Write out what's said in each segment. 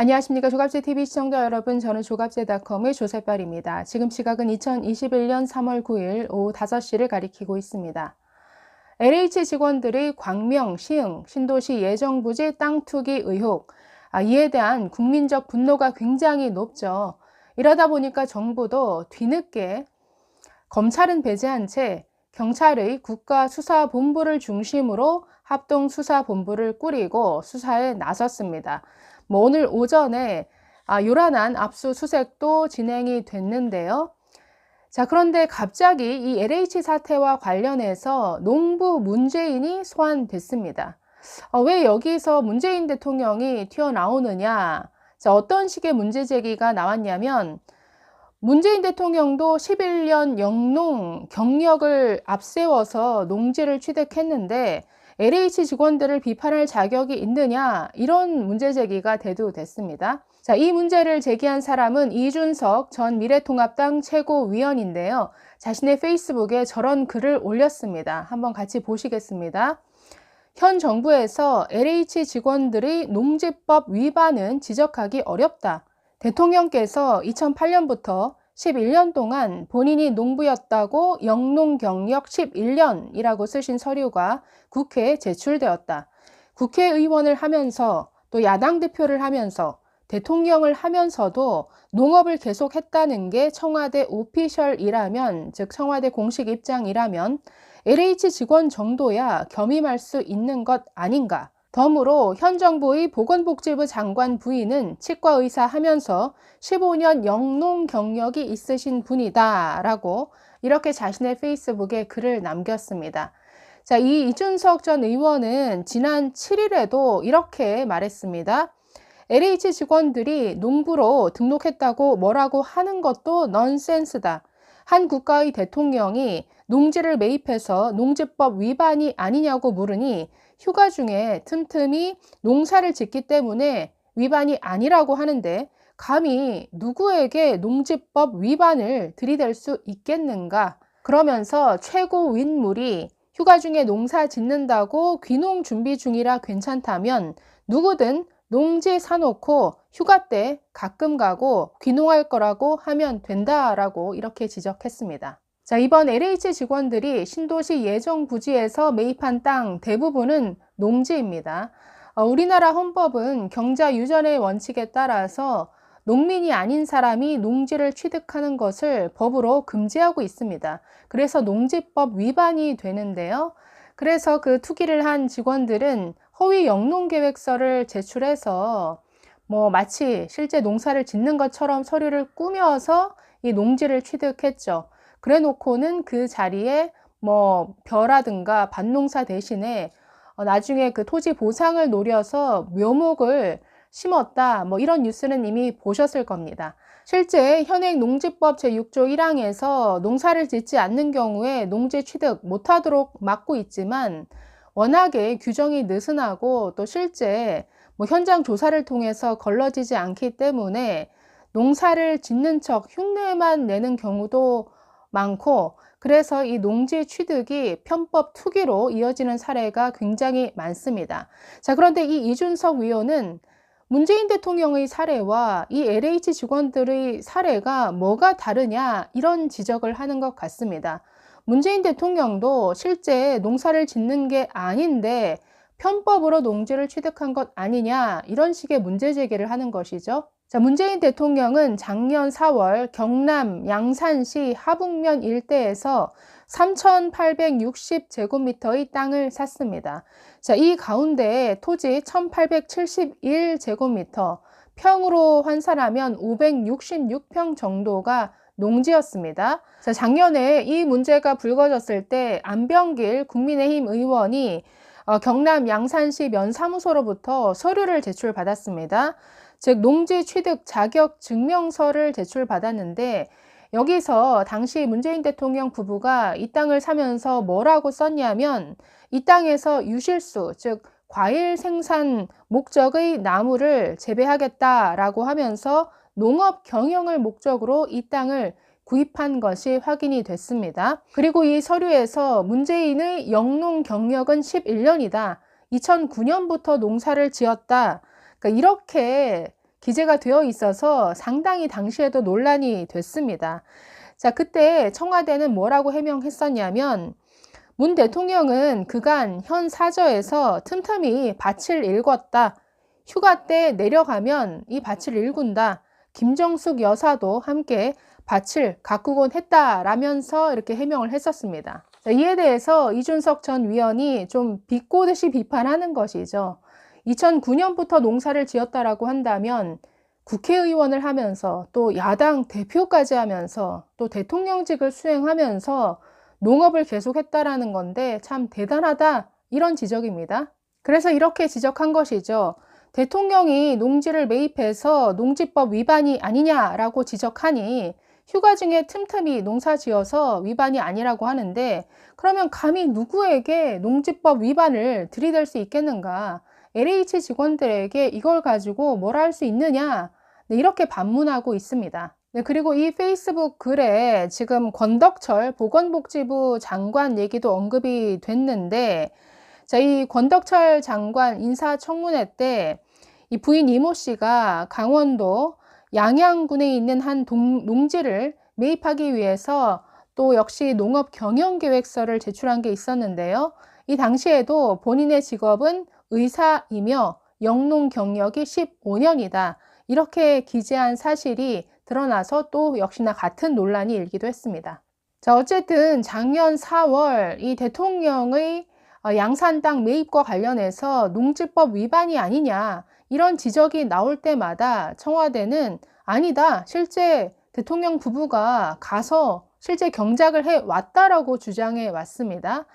안녕하십니까. 조갑제TV 시청자 여러분, 저는 조갑제닷컴의 조세빨입니다. 지금 시각은 2021년 3월 9일 오후 5시를 가리키고 있습니다. LH 직원들의 광명, 시흥, 신도시 예정부지 땅 투기 의혹, 이에 대한 국민적 분노가 굉장히 높죠. 이러다 보니까 정부도 뒤늦게 검찰은 배제한 채 경찰의 국가수사본부를 중심으로 합동수사본부를 꾸리고 수사에 나섰습니다. 오늘 오전에 요란한 압수수색도 진행이 됐는데요. 자, 그런데 갑자기 이 LH 사태와 관련해서 농부 문재인이 소환됐습니다. 왜 여기서 문재인 대통령이 튀어나오느냐? 자, 어떤 식의 문제 제기가 나왔냐면 문재인 대통령도 11년 영농 경력을 앞세워서 농지를 취득했는데 LH 직원들을 비판할 자격이 있느냐, 이런 문제 제기가 대두됐습니다. 자, 이 문제를 제기한 사람은 이준석 전 미래통합당 최고위원인데요. 자신의 페이스북에 저런 글을 올렸습니다. 한번 같이 보시겠습니다. 현 정부에서 LH 직원들의 농지법 위반은 지적하기 어렵다. 대통령께서 2008년부터 11년 동안 본인이 농부였다고 영농 경력 11년이라고 쓰신 서류가 국회에 제출되었다. 국회의원을 하면서 또 야당 대표를 하면서 대통령을 하면서도 농업을 계속했다는 게 청와대 오피셜이라면, 즉 청와대 공식 입장이라면 LH 직원 정도야 겸임할 수 있는 것 아닌가. 덤으로 현 정부의 보건복지부 장관 부인은 치과의사 하면서 15년 영농 경력이 있으신 분이다 라고 이렇게 자신의 페이스북에 글을 남겼습니다. 자, 이 이준석 전 의원은 지난 7일에도 이렇게 말했습니다. LH 직원들이 농부로 등록했다고 뭐라고 하는 것도 넌센스다. 한 국가의 대통령이 농지를 매입해서 농지법 위반이 아니냐고 물으니 휴가 중에 틈틈이 농사를 짓기 때문에 위반이 아니라고 하는데 감히 누구에게 농지법 위반을 들이댈 수 있겠는가? 그러면서 최고윈물이 휴가 중에 농사 짓는다고 귀농 준비 중이라 괜찮다면 누구든 농지 사놓고 휴가 때 가끔 가고 귀농할 거라고 하면 된다라고 이렇게 지적했습니다. 자, 이번 LH 직원들이 신도시 예정 부지에서 매입한 땅 대부분은 농지입니다. 우리나라 헌법은 경자 유전의 원칙에 따라서 농민이 아닌 사람이 농지를 취득하는 것을 법으로 금지하고 있습니다. 그래서 농지법 위반이 되는데요. 그래서 그 투기를 한 직원들은 허위 영농계획서를 제출해서 마치 실제 농사를 짓는 것처럼 서류를 꾸며서 이 농지를 취득했죠. 그래 놓고는 그 자리에 벼라든가 밭농사 대신에 나중에 그 토지 보상을 노려서 묘목을 심었다, 이런 뉴스는 이미 보셨을 겁니다. 실제 현행 농지법 제6조 1항에서 농사를 짓지 않는 경우에 농지 취득 못하도록 막고 있지만 워낙에 규정이 느슨하고 또 실제 현장 조사를 통해서 걸러지지 않기 때문에 농사를 짓는 척 흉내만 내는 경우도 많고, 그래서 이 농지 취득이 편법 투기로 이어지는 사례가 굉장히 많습니다. 자, 그런데 이 이준석 위원은 문재인 대통령의 사례와 이 LH 직원들의 사례가 뭐가 다르냐, 이런 지적을 하는 것 같습니다. 문재인 대통령도 실제 농사를 짓는 게 아닌데 편법으로 농지를 취득한 것 아니냐, 이런 식의 문제 제기를 하는 것이죠. 자, 문재인 대통령은 작년 4월 경남 양산시 하북면 일대에서 3,860제곱미터의 땅을 샀습니다. 자, 이 가운데 토지 1,871제곱미터, 평으로 환산하면 566평 정도가 농지였습니다. 자, 작년에 이 문제가 불거졌을 때 안병길 국민의힘 의원이 경남 양산시 면사무소로부터 서류를 제출받았습니다. 즉 농지 취득 자격 증명서를 제출받았는데 여기서 당시 문재인 대통령 부부가 이 땅을 사면서 뭐라고 썼냐면 이 땅에서 유실수, 즉 과일 생산 목적의 나무를 재배하겠다라고 하면서 농업 경영을 목적으로 이 땅을 구입한 것이 확인이 됐습니다. 그리고 이 서류에서 문재인의 영농 경력은 11년이다. 2009년부터 농사를 지었다. 그러니까 이렇게 기재가 되어 있어서 상당히 당시에도 논란이 됐습니다. 자, 그때 청와대는 뭐라고 해명했었냐면 문 대통령은 그간 현 사저에서 틈틈이 밭을 일궜다. 휴가 때 내려가면 이 밭을 일군다. 김정숙 여사도 함께 밭을 가꾸곤 했다라면서 이렇게 해명을 했었습니다. 자, 이에 대해서 이준석 전 위원이 좀 비꼬듯이 비판하는 것이죠. 2009년부터 농사를 지었다라고 한다면 국회의원을 하면서 또 야당 대표까지 하면서 또 대통령직을 수행하면서 농업을 계속했다라는 건데 참 대단하다, 이런 지적입니다. 그래서 이렇게 지적한 것이죠. 대통령이 농지를 매입해서 농지법 위반이 아니냐라고 지적하니 휴가 중에 틈틈이 농사 지어서 위반이 아니라고 하는데, 그러면 감히 누구에게 농지법 위반을 들이댈 수 있겠는가? LH 직원들에게 이걸 가지고 뭐라 할 수 있느냐? 네, 이렇게 반문하고 있습니다. 네, 그리고 이 페이스북 글에 지금 권덕철 보건복지부 장관 얘기도 언급이 됐는데, 자, 이 권덕철 장관 인사청문회 때 이 부인 이모 씨가 강원도 양양군에 있는 한 농지를 매입하기 위해서 또 역시 농업 경영계획서를 제출한 게 있었는데요. 이 당시에도 본인의 직업은 의사이며 영농 경력이 15년이다. 이렇게 기재한 사실이 드러나서 또 역시나 같은 논란이 일기도 했습니다. 자, 어쨌든 작년 4월 이 대통령의 양산 땅 매입과 관련해서 농지법 위반이 아니냐, 이런 지적이 나올 때마다 청와대는 아니다, 실제 대통령 부부가 가서 실제 경작을 해 왔다라고 주장해 왔습니다.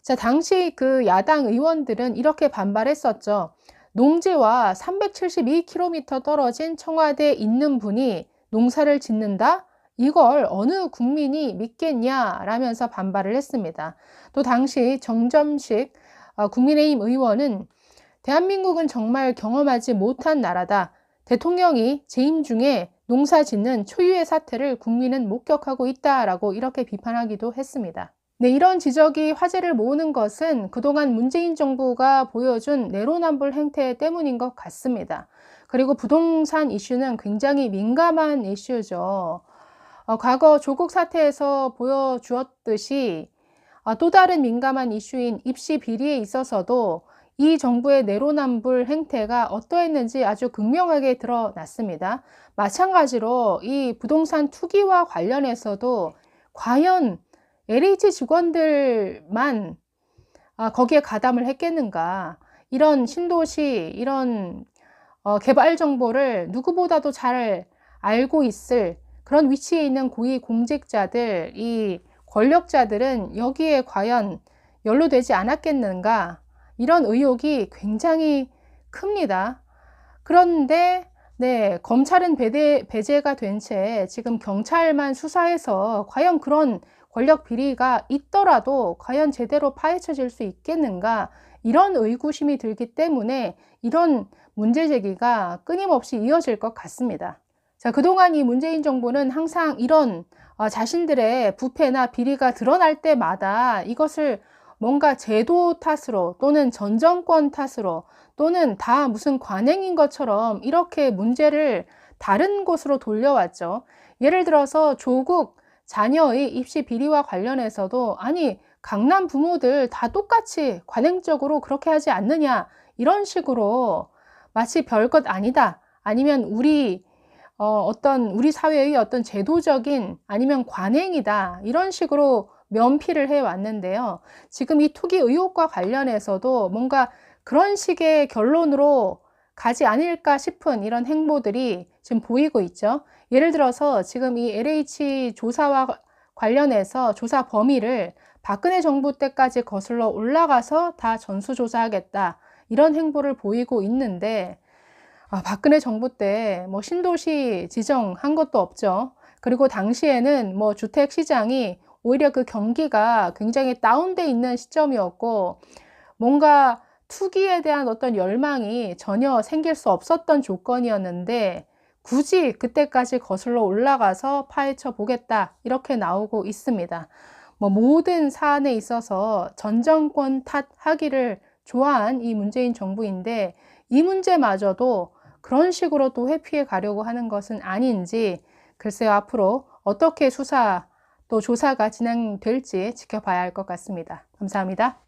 자, 당시 그 야당 의원들은 이렇게 반발했었죠. 농지와 372km 떨어진 청와대에 있는 분이 농사를 짓는다? 이걸 어느 국민이 믿겠냐라면서 반발을 했습니다. 또 당시 정점식 국민의힘 의원은 대한민국은 정말 경험하지 못한 나라다. 대통령이 재임 중에 농사 짓는 초유의 사태를 국민은 목격하고 있다라고 이렇게 비판하기도 했습니다. 네, 이런 지적이 화제를 모으는 것은 그동안 문재인 정부가 보여준 내로남불 행태 때문인 것 같습니다. 그리고 부동산 이슈는 굉장히 민감한 이슈죠. 과거 조국 사태에서 보여주었듯이 또 다른 민감한 이슈인 입시 비리에 있어서도 이 정부의 내로남불 행태가 어떠했는지 아주 극명하게 드러났습니다. 마찬가지로 이 부동산 투기와 관련해서도 과연 LH 직원들만 거기에 가담을 했겠는가? 이런 신도시, 이런 개발 정보를 누구보다도 잘 알고 있을 그런 위치에 있는 고위 공직자들, 이 권력자들은 여기에 과연 연루되지 않았겠는가? 이런 의혹이 굉장히 큽니다. 그런데 네, 검찰은 배제가 된 채 지금 경찰만 수사해서 과연 그런 권력 비리가 있더라도 과연 제대로 파헤쳐질 수 있겠는가, 이런 의구심이 들기 때문에 이런 문제 제기가 끊임없이 이어질 것 같습니다. 자, 그동안 이 문재인 정부는 항상 이런 자신들의 부패나 비리가 드러날 때마다 이것을 뭔가 제도 탓으로 또는 전 정권 탓으로 또는 다 무슨 관행인 것처럼 이렇게 문제를 다른 곳으로 돌려왔죠. 예를 들어서 조국 자녀의 입시 비리와 관련해서도 아니 강남 부모들 다 똑같이 관행적으로 그렇게 하지 않느냐, 이런 식으로 마치 별것 아니다, 아니면 우리 사회의 어떤 제도적인 아니면 관행이다, 이런 식으로 면피를 해왔는데요. 지금 이 투기 의혹과 관련해서도 뭔가 그런 식의 결론으로 가지 않을까 싶은 이런 행보들이 지금 보이고 있죠. 예를 들어서 지금 이 LH 조사와 관련해서 조사 범위를 박근혜 정부 때까지 거슬러 올라가서 다 전수조사하겠다, 이런 행보를 보이고 있는데 박근혜 정부 때 뭐 신도시 지정한 것도 없죠. 그리고 당시에는 뭐 주택 시장이 오히려 그 경기가 굉장히 다운돼 있는 시점이었고 뭔가 투기에 대한 어떤 열망이 전혀 생길 수 없었던 조건이었는데 굳이 그때까지 거슬러 올라가서 파헤쳐 보겠다, 이렇게 나오고 있습니다. 뭐 모든 사안에 있어서 전 정권 탓하기를 좋아한 이 문재인 정부인데 이 문제마저도 그런 식으로 또 회피해 가려고 하는 것은 아닌지, 글쎄요, 앞으로 어떻게 수사 또 조사가 진행될지 지켜봐야 할 것 같습니다. 감사합니다.